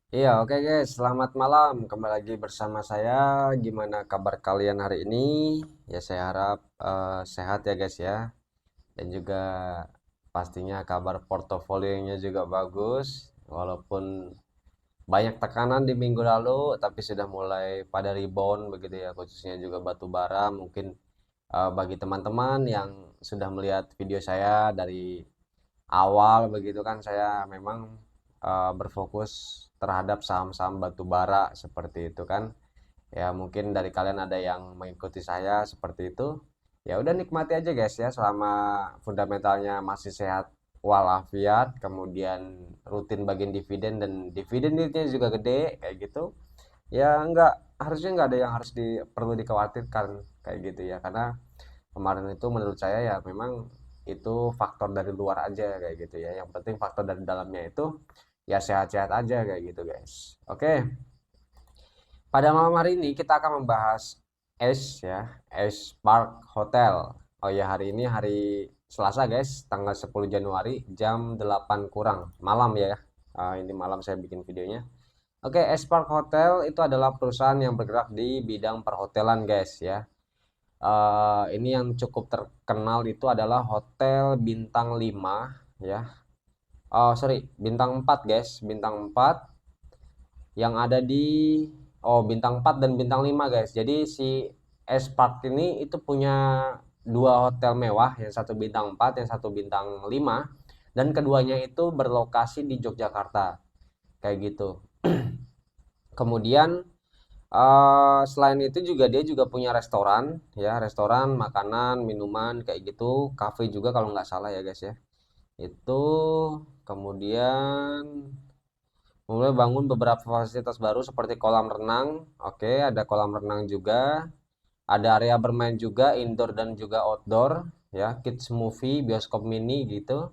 Iya, oke guys, selamat malam. Kembali lagi bersama saya. Gimana kabar kalian hari ini? Ya, saya harap sehat ya guys ya. Dan juga pastinya kabar portofolionya juga bagus. Walaupun banyak tekanan di minggu lalu, tapi sudah mulai pada rebound begitu ya, khususnya juga batu bara. Mungkin bagi teman-teman yang sudah melihat video saya dari awal begitu kan saya memang berfokus terhadap saham-saham batu bara seperti itu kan. Ya mungkin dari kalian ada yang mengikuti saya seperti itu. Ya udah nikmati aja guys ya selama fundamentalnya masih sehat walafiat, kemudian rutin bagian dividen dan dividennya juga gede kayak gitu. Ya harusnya nggak ada yang harus perlu dikhawatirkan kayak gitu ya karena kemarin itu menurut saya ya memang itu faktor dari luar aja kayak gitu ya. Yang penting faktor dari dalamnya itu ya sehat-sehat aja kayak gitu guys. Oke, pada malam hari ini kita akan membahas Ace Park Hotel. Oh ya, hari ini hari Selasa guys, tanggal 10 Januari jam 8 kurang malam ya. Ini malam saya bikin videonya. Oke, Ace Park Hotel itu adalah perusahaan yang bergerak di bidang perhotelan guys ya. Ini yang cukup terkenal itu adalah Hotel Bintang 5 ya. Oh, sorry, Bintang 4 guys, Bintang 4 yang ada di Bintang 4 dan Bintang 5 guys. Jadi si S Park ini itu punya dua hotel mewah, yang satu bintang 4, yang satu bintang 5, dan keduanya itu berlokasi di Yogyakarta. Kayak gitu. Kemudian selain itu juga dia juga punya restoran ya, restoran, makanan, minuman kayak gitu, cafe juga kalau nggak salah ya guys ya. Itu kemudian mulai bangun beberapa fasilitas baru seperti kolam renang. Oke, ada kolam renang juga. Ada area bermain juga, indoor dan juga outdoor. Ya, kids movie, bioskop mini gitu.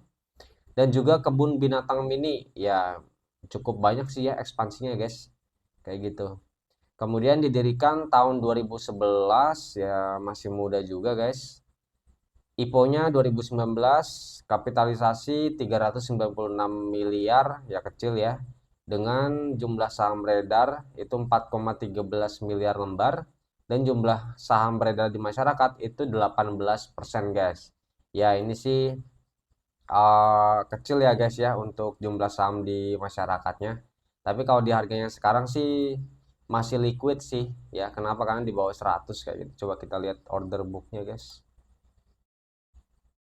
Dan juga kebun binatang mini. Ya, cukup banyak sih ya ekspansinya guys. Kayak gitu. Kemudian didirikan tahun 2011, ya masih muda juga guys. IPO-nya 2019, kapitalisasi 396 miliar, ya kecil ya. Dengan jumlah saham beredar itu 4,13 miliar lembar dan jumlah saham beredar di masyarakat itu 18% guys. Ya ini sih kecil ya guys ya untuk jumlah saham di masyarakatnya. Tapi kalau di harganya sekarang sih masih liquid sih ya. Kenapa? Karena di bawah 100 kayak gitu. Coba kita lihat order booknya guys.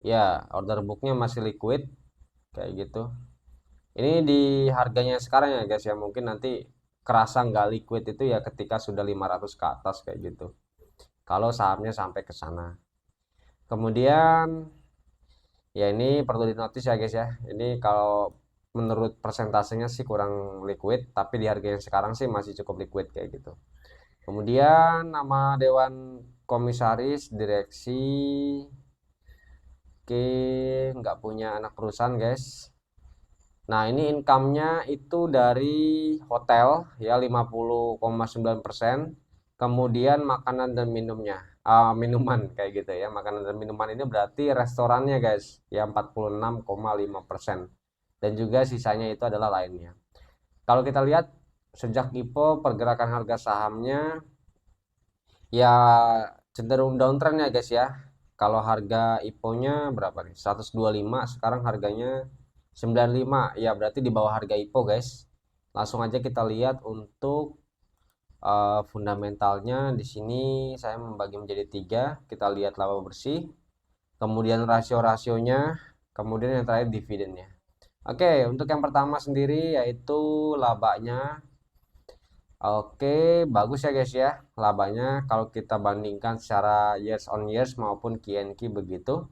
Ya, order booknya masih liquid kayak gitu. Ini di harganya sekarang ya guys ya. Mungkin nanti kerasa nggak liquid itu ya ketika sudah 500 ke atas kayak gitu. Kalau sahamnya sampai ke sana. Kemudian ya ini perlu dinotis ya guys ya. Ini kalau menurut persentasenya sih kurang liquid, tapi di harga yang sekarang sih masih cukup liquid kayak gitu. Kemudian nama dewan komisaris, direksi, oke, nggak punya anak perusahaan guys. Nah ini income-nya itu dari hotel ya 50,9%. Kemudian makanan dan minumnya, minuman kayak gitu ya. Makanan dan minuman ini berarti restorannya guys ya 46,5%. Dan juga sisanya itu adalah lainnya. Kalau kita lihat sejak IPO pergerakan harga sahamnya ya cenderung downtrend ya guys ya. Kalau harga IPO-nya berapa nih? 125, sekarang harganya 95. Ya berarti di bawah harga IPO guys. Langsung aja kita lihat untuk fundamentalnya di sini saya membagi menjadi tiga. Kita lihat laba bersih, kemudian rasio-rasionya, kemudian yang terakhir dividennya. Oke, untuk yang pertama sendiri yaitu labanya. Oke, bagus ya guys ya. Labanya kalau kita bandingkan secara years on years maupun Q&Q begitu.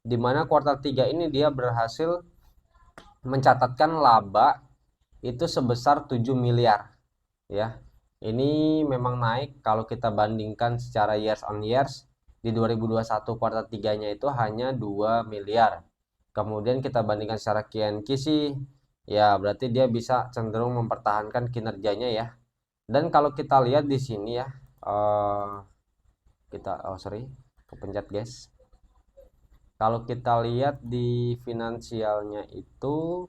Di mana kuartal 3 ini dia berhasil mencatatkan laba itu sebesar 7 miliar ya. Ini memang naik kalau kita bandingkan secara years on years. Di 2021 kuartal 3-nya itu hanya 2 miliar. Kemudian kita bandingkan secara Q&Q sih ya berarti dia bisa cenderung mempertahankan kinerjanya ya. Dan kalau kita lihat di sini ya, eh sorry, kepencet guys. Kalau kita lihat di finansialnya itu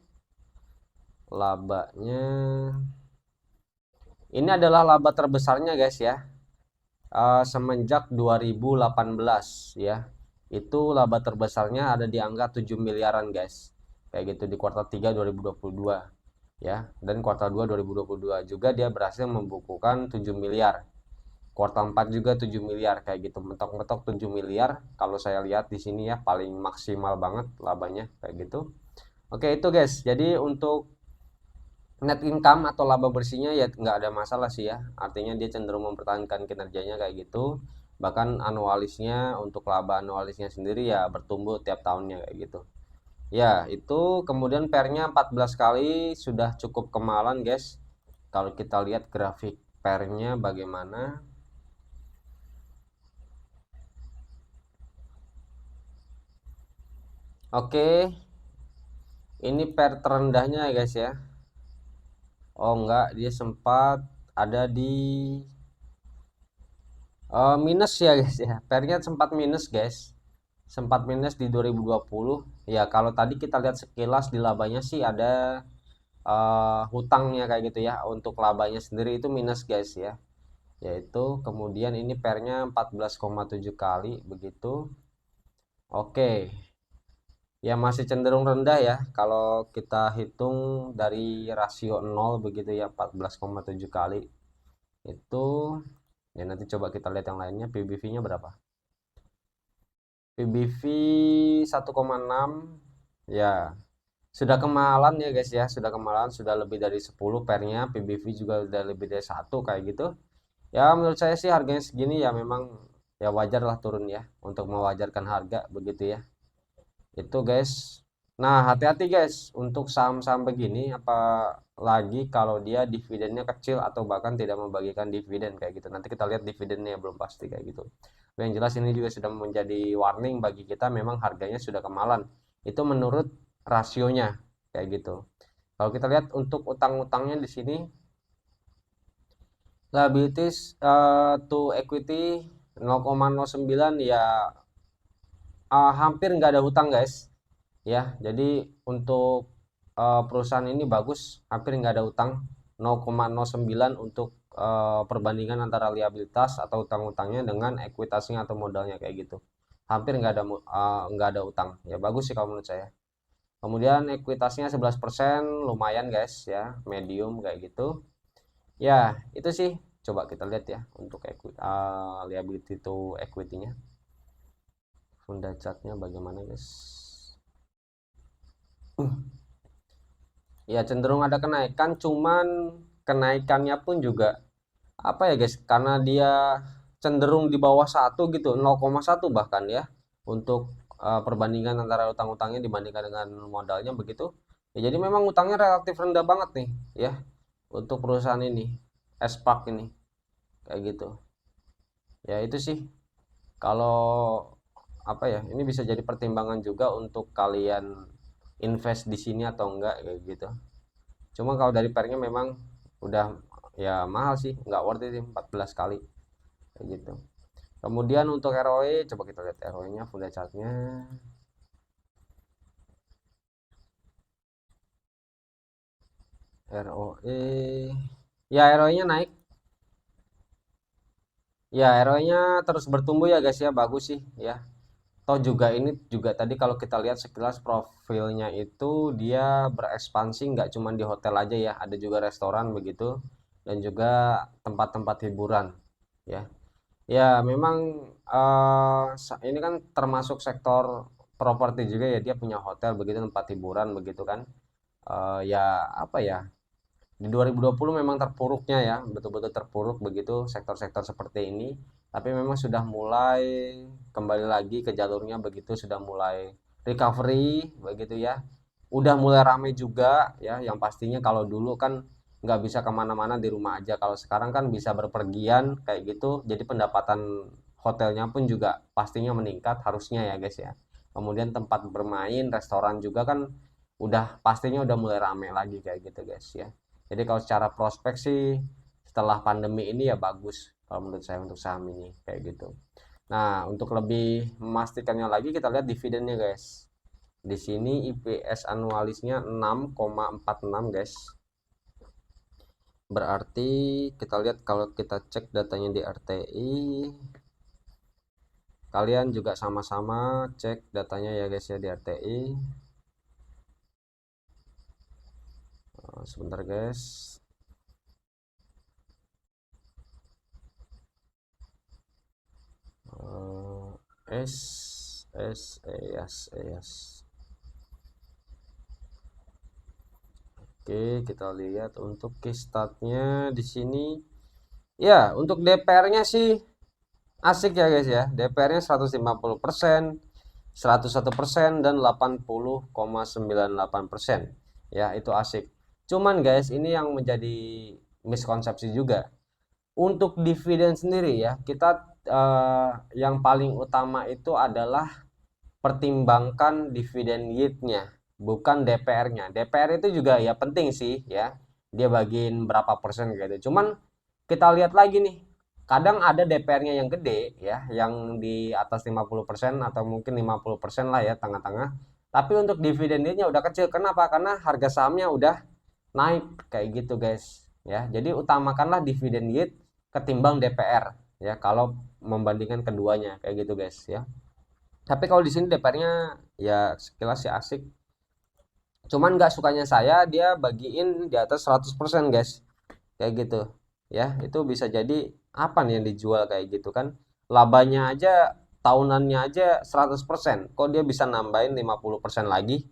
labanya Ini adalah laba terbesarnya guys ya. Semenjak 2018 ya. Itu laba terbesarnya ada di angka 7 miliaran guys. Kayak gitu di kuartal 3 2022 ya. Dan kuartal 2 2022 juga dia berhasil membukukan 7 miliar. Kuartal 4 juga 7 miliar kayak gitu. Mentok-mentok 7 miliar kalau saya lihat di sini ya paling maksimal banget labanya kayak gitu. Oke, itu guys. Jadi untuk net income atau laba bersihnya ya nggak ada masalah sih ya. Artinya dia cenderung mempertahankan kinerjanya kayak gitu. Bahkan anualisnya untuk laba anualisnya sendiri ya bertumbuh tiap tahunnya kayak gitu. Ya, itu kemudian pairnya 14 kali sudah cukup kemalan guys. Kalau kita lihat grafik pairnya bagaimana. Oke, ini pair terendahnya ya guys ya. Oh enggak, dia sempat ada di minus ya guys ya. Pairnya sempat minus guys. Sempat minus di 2020. Ya, kalau tadi kita lihat sekilas di labanya sih ada hutangnya kayak gitu ya. Untuk labanya sendiri itu minus guys ya. Yaitu kemudian ini pairnya 14,7 kali begitu. Oke. Ya masih cenderung rendah ya kalau kita hitung dari rasio 0 begitu ya 14,7 kali. Itu ya nanti coba kita lihat yang lainnya PBV-nya berapa? PBV 1,6 ya. Sudah kemahalan ya guys ya, sudah kemahalan, sudah lebih dari 10 pernya, PBV juga udah lebih dari satu kayak gitu. Ya menurut saya sih harganya segini ya memang ya wajar lah turun ya untuk mewajarkan harga begitu ya. Itu guys. Nah, hati-hati guys untuk saham-saham begini apalagi kalau dia dividennya kecil atau bahkan tidak membagikan dividen kayak gitu. Nanti kita lihat dividennya belum pasti kayak gitu. Tapi yang jelas ini juga sudah menjadi warning bagi kita memang harganya sudah kemalan. Itu menurut rasionya kayak gitu. Kalau kita lihat untuk utang-utangnya di sini liabilities to equity 0,09 ya hampir nggak ada hutang guys ya. Jadi untuk perusahaan ini bagus, hampir nggak ada utang 0,09 untuk perbandingan antara liabilitas atau utang-utangnya dengan ekuitasnya atau modalnya kayak gitu. Hampir nggak ada utang. Ya bagus sih kalau menurut saya. Kemudian ekuitasnya 11%, lumayan guys ya, medium kayak gitu. Ya, itu sih. Coba kita lihat ya untuk liability to equity-nya. Funda chartnya bagaimana guys? Ya cenderung ada kenaikan, cuman kenaikannya pun juga apa ya guys? Karena dia cenderung di bawah satu gitu, 0,1 bahkan ya untuk perbandingan antara utang-utangnya dibandingkan dengan modalnya begitu. Ya, jadi memang utangnya relatif rendah banget nih ya untuk perusahaan ini, Spark ini kayak gitu. Ya itu sih kalau apa ya? Ini bisa jadi pertimbangan juga untuk kalian invest di sini atau enggak kayak gitu. Cuma kalau dari pairnya memang udah ya mahal sih, nggak worth it sih 14 kali kayak gitu. Kemudian untuk ROE, coba kita lihat ROE-nya, full chartnya. ROE, ya ROE-nya naik. Ya ROE-nya terus bertumbuh ya guys ya, bagus sih ya. Toh juga ini juga tadi kalau kita lihat sekilas profilnya itu dia berekspansi nggak cuma di hotel aja ya, ada juga restoran begitu dan juga tempat-tempat hiburan ya. Ya, memang ini kan termasuk sektor properti juga ya. Dia punya hotel begitu, tempat hiburan begitu kan. Ya apa ya? Di 2020 memang terpuruknya ya, betul-betul terpuruk begitu sektor-sektor seperti ini. Tapi memang sudah mulai kembali lagi ke jalurnya begitu, sudah mulai recovery begitu ya. Udah mulai ramai juga ya, yang pastinya kalau dulu kan nggak bisa kemana-mana di rumah aja. Kalau sekarang kan bisa berpergian kayak gitu, jadi pendapatan hotelnya pun juga pastinya meningkat harusnya ya guys ya. Kemudian tempat bermain, restoran juga kan udah pastinya udah mulai ramai lagi kayak gitu guys ya. Jadi kalau secara prospek sih setelah pandemi ini ya bagus kalau menurut saya untuk saham ini kayak gitu. Nah, untuk lebih memastikannya lagi kita lihat dividennya guys. Di sini IPS anualisnya 6,46 guys. Berarti kita lihat kalau kita cek datanya di RTI, kalian juga sama-sama cek datanya ya guys ya di RTI. Sebentar guys. Yes. Oke, kita lihat untuk kistatnya di sini. Ya, untuk DPR-nya sih asik ya guys ya. DPR-nya 150%, 101% dan 80,98%. Ya, itu asik. Cuman guys, ini yang menjadi miskonsepsi juga. Untuk dividen sendiri ya, kita yang paling utama itu adalah pertimbangkan dividen yield-nya, bukan DPR-nya. DPR itu juga ya penting sih ya. Dia bagiin berapa persen gitu. Cuman kita lihat lagi nih. Kadang ada DPR-nya yang gede ya, yang di atas 50% atau mungkin 50% lah ya, tengah-tengah. Tapi untuk dividen yield-nya udah kecil. Kenapa? Karena harga sahamnya udah naik kayak gitu, guys. Ya, jadi utamakanlah dividen yield ketimbang DPR ya kalau membandingkan keduanya kayak gitu, guys ya. Tapi kalau di sini DPR-nya ya sekilas sih asik. Cuman nggak sukanya saya dia bagiin di atas 100% guys. Kayak gitu. Ya, itu bisa jadi apa nih yang dijual kayak gitu kan. Labanya aja tahunannya aja 100%. Kok dia bisa nambahin 50% lagi?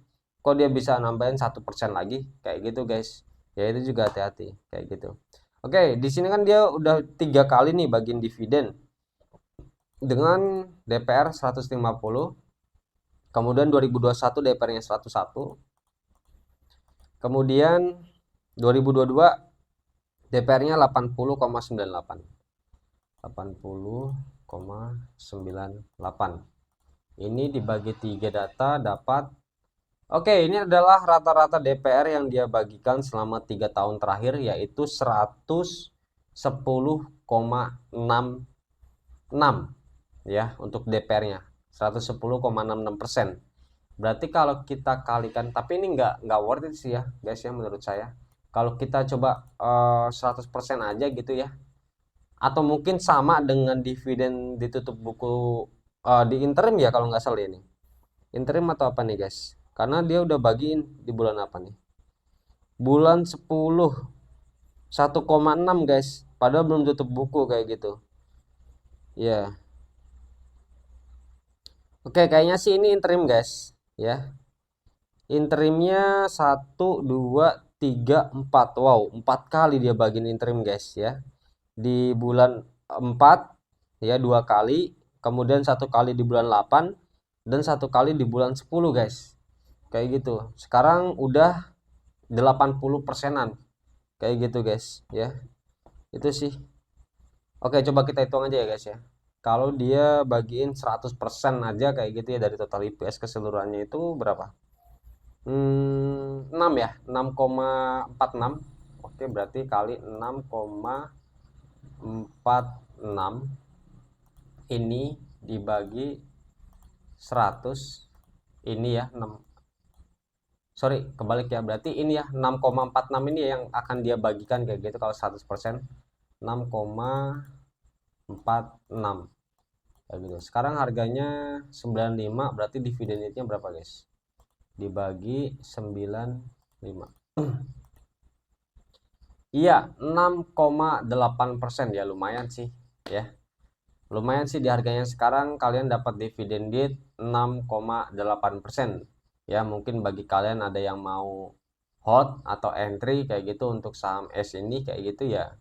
Kok dia bisa nambahin 1% lagi? Kayak gitu guys. Ya itu juga hati-hati kayak gitu. Oke, di sini kan dia udah 3 kali nih bagiin dividen dengan DPR 150. Kemudian 2021 DPR-nya 101. Kemudian 2022 DPR-nya 80,98. 80,98. Ini dibagi 3 data dapat. Oke, ini adalah rata-rata DPR yang dia bagikan selama 3 tahun terakhir, yaitu 110,66 ya untuk DPR-nya. 110,66%. Berarti kalau kita kalikan, tapi ini nggak worth it sih ya guys ya menurut saya. Kalau kita coba 100% aja gitu ya. Atau mungkin sama dengan dividen ditutup buku di interim ya kalau nggak salah ini. Interim atau apa nih guys? Karena dia udah bagiin di bulan apa nih? Bulan 10, 1,6 guys. Padahal belum tutup buku kayak gitu. Ya. Oke, kayaknya sih ini interim guys. Ya. Interimnya 1, 2, 3, 4. Wow, 4 kali dia bagiin interim guys ya. Di bulan 4 ya 2 kali, kemudian 1 kali di bulan 8 dan 1 kali di bulan 10 guys. Kayak gitu. Sekarang udah 80%-an. Kayak gitu guys ya. Itu sih. Oke, coba kita hitung aja ya guys ya. Kalau dia bagiin 100% aja kayak gitu ya dari total IPS keseluruhannya itu berapa? 6 ya, 6,46. Oke, berarti kali 6,46 ini dibagi 100, ini ya 6, sorry kebalik ya, berarti ini ya 6,46 ini yang akan dia bagikan kayak gitu kalau 100%. 6,46 kayak gitu. Sekarang harganya 95, berarti dividennya berapa guys? Dibagi 95. Iya, 6,8% ya, lumayan sih ya. Lumayan sih di harganya sekarang kalian dapat dividen yield 6,8%. Ya, mungkin bagi kalian ada yang mau hold atau entry kayak gitu untuk saham S ini kayak gitu ya.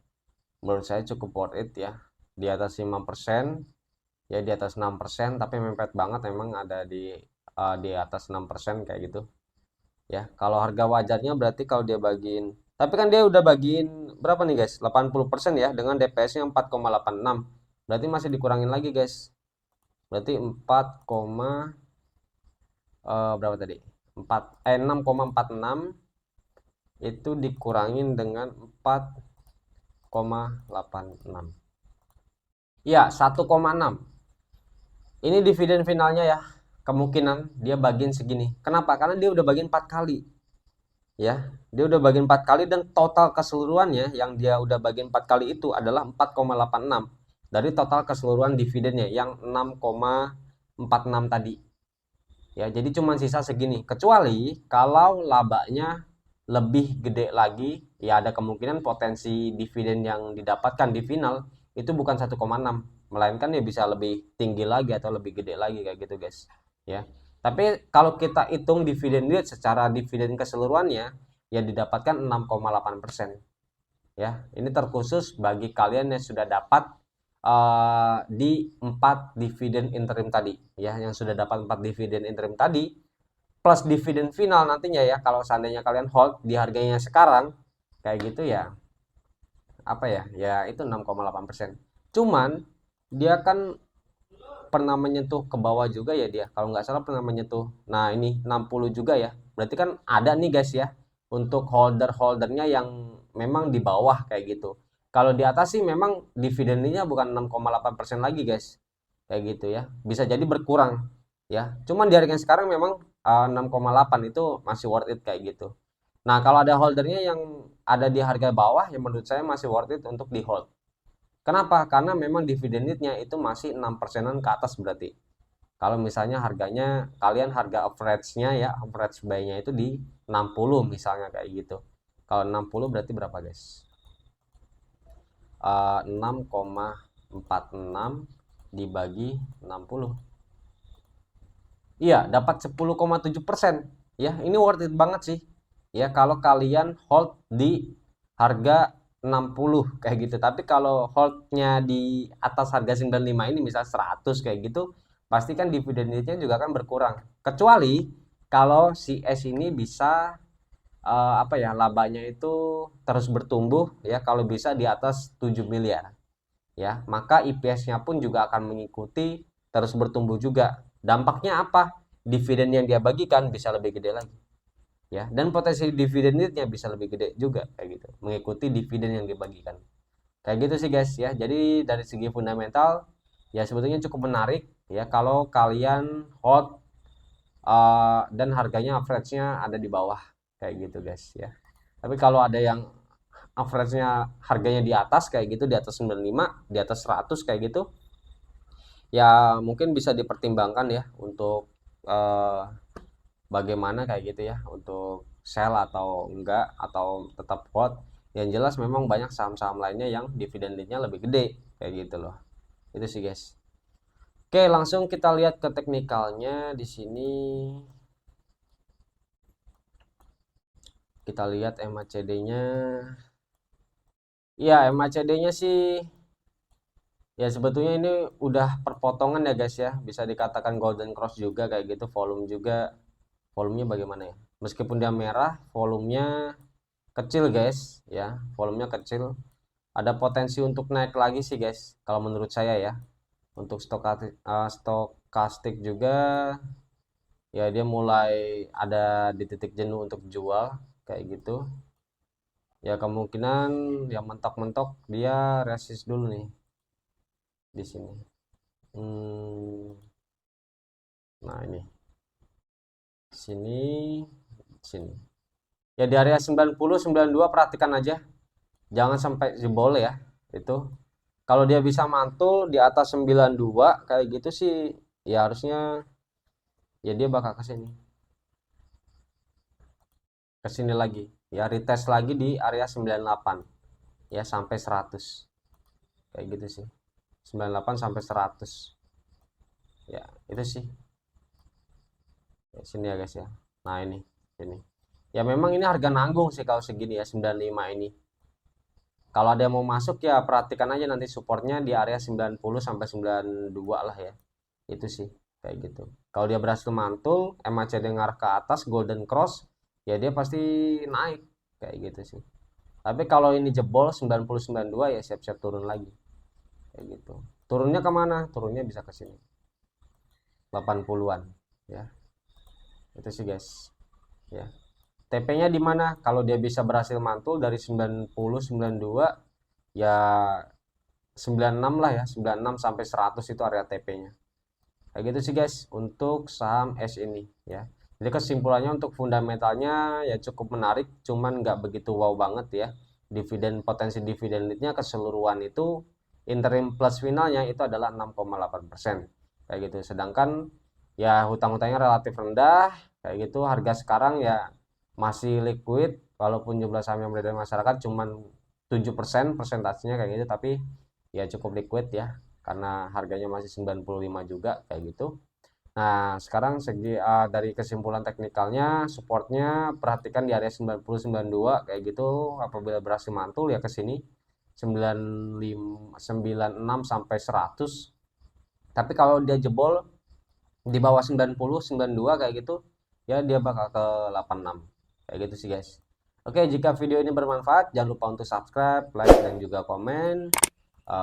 Menurut saya cukup worth it ya. Di atas 5%, ya di atas 6%, tapi mepet banget memang ada di atas 6% kayak gitu. Ya, kalau harga wajarnya berarti kalau dia bagiin, tapi kan dia udah bagiin berapa nih guys? 80% ya dengan DPS-nya 4,86. Berarti masih dikurangin lagi guys. Berarti 4, berapa tadi? 6,46 itu dikurangin dengan 4,86. Iya, 1,6. Ini dividen finalnya ya. Kemungkinan dia bagiin segini. Kenapa? Karena dia udah bagiin 4 kali. ya. Dia udah bagi 4 kali dan total keseluruhannya yang dia udah bagi 4 kali itu adalah 4,86 dari total keseluruhan dividennya yang 6,46 tadi. Ya, jadi cuma sisa segini. Kecuali kalau labanya lebih gede lagi, ya ada kemungkinan potensi dividen yang didapatkan di final itu bukan 1,6, melainkan ya bisa lebih tinggi lagi atau lebih gede lagi kayak gitu, guys. Ya. Tapi kalau kita hitung dividen yield secara dividen keseluruhannya, ya didapatkan 6,8%. Ya, ini terkhusus bagi kalian yang sudah dapat di 4 dividen interim tadi, ya, yang sudah dapat 4 dividen interim tadi plus dividen final nantinya ya, kalau seandainya kalian hold di harganya sekarang kayak gitu ya, apa ya, ya itu 6,8%. Cuman dia kan pernah menyentuh ke bawah juga ya, dia kalau nggak salah pernah menyentuh, nah ini 60 juga ya, berarti kan ada nih guys ya untuk holdernya yang memang di bawah kayak gitu. Kalau di atas sih memang dividennya bukan 6,8% lagi guys, kayak gitu ya, bisa jadi berkurang ya. Cuman di harga yang sekarang memang 6,8 itu masih worth it kayak gitu. Nah, kalau ada holdernya yang ada di harga bawah, yang menurut saya masih worth it untuk di hold. Kenapa? Karena memang dividen yieldnya itu masih 6%-an ke atas berarti. Kalau misalnya harganya, kalian harga average-nya ya, average buy-nya itu di 60 misalnya kayak gitu. Kalau 60 berarti berapa guys? 6,46 dibagi 60. Iya, dapat 10,7%. Ya, ini worth it banget sih. Ya, kalau kalian hold di harga 60 kayak gitu. Tapi kalau holdnya di atas harga 95 ini misal 100 kayak gitu, pasti kan dividennya juga kan berkurang. Kecuali kalau si S ini bisa apa ya, labanya itu terus bertumbuh ya, kalau bisa di atas 7 miliar ya, maka IPS-nya pun juga akan mengikuti terus bertumbuh juga. Dampaknya apa? Dividen yang dia bagikan bisa lebih gede lagi ya, dan potensi dividen nya bisa lebih gede juga kayak gitu, mengikuti dividen yang dibagikan. Kayak gitu sih guys ya. Jadi dari segi fundamental ya sebetulnya cukup menarik ya kalau kalian hold dan harganya average-nya ada di bawah kayak gitu guys ya. Tapi kalau ada yang average-nya harganya di atas kayak gitu, di atas 95, di atas 100 kayak gitu, ya mungkin bisa dipertimbangkan ya untuk eh, bagaimana kayak gitu ya, untuk sell atau enggak atau tetap hold. Yang jelas memang banyak saham-saham lainnya yang dividennya lebih gede kayak gitu loh. Itu sih guys. Oke, langsung kita lihat ke teknikalnya di sini. Kita lihat MACD-nya. Iya, MACD-nya sih ya sebetulnya ini udah perpotongan ya guys ya. Bisa dikatakan golden cross juga kayak gitu, volume juga. Volumenya bagaimana ya? Meskipun dia merah, volumenya kecil guys ya, volumenya kecil. Ada potensi untuk naik lagi sih guys kalau menurut saya ya. Untuk stokastik juga ya, dia mulai ada di titik jenuh untuk jual kayak gitu. Ya kemungkinan yang mentok-mentok dia resist dulu nih di sini. Hmm, nah ini sini sini. Ya di area 90 92 perhatikan aja. Jangan sampai jebol ya. Itu kalau dia bisa mantul di atas 92 kayak gitu sih, ya harusnya ya dia bakal ke sini. Ke sini lagi. Ya retest lagi di area 98 ya sampai 100. Kayak gitu sih. 98 sampai 100. Ya, itu sih. Ya, sini ya guys ya. Nah, ini. Ya memang ini harga nanggung sih kalau segini ya 95 ini. Kalau ada yang mau masuk ya perhatikan aja nanti supportnya di area 90 sampai 92 lah ya. Itu sih kayak gitu. Kalau dia berhasil mantul, MACD ngarah ke atas, golden cross, ya dia pasti naik kayak gitu sih. Tapi kalau ini jebol 90 92 ya siap-siap turun lagi kayak gitu. Turunnya kemana? Turunnya bisa ke sini 80-an ya. Itu sih guys ya. TP-nya di mana? Kalau dia bisa berhasil mantul dari 90 92 ya 96 lah ya, 96 sampai 100 itu area TP-nya. Kayak gitu sih guys untuk saham S ini ya. Jadi kesimpulannya untuk fundamentalnya ya cukup menarik, cuman nggak begitu wow banget ya. Potensi dividennya keseluruhan itu interim plus finalnya itu adalah 6,8% kayak gitu. Sedangkan ya hutang-hutangnya relatif rendah kayak gitu. Harga sekarang ya masih liquid walaupun jumlah saham yang beredar di masyarakat cuman 7% persentasenya kayak gitu, tapi ya cukup liquid ya karena harganya masih 95 juga kayak gitu. Nah, sekarang dari kesimpulan teknikalnya, supportnya perhatikan di area 90 92 kayak gitu. Apabila berhasil mantul ya ke sini 95 96 sampai 100. Tapi kalau dia jebol di bawah 90 92 kayak gitu, ya dia bakal ke 86. Kayak gitu sih, guys. Oke, jika video ini bermanfaat, jangan lupa untuk subscribe, like, dan juga komen.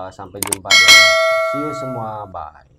Sampai jumpa dan see you semua. Bye.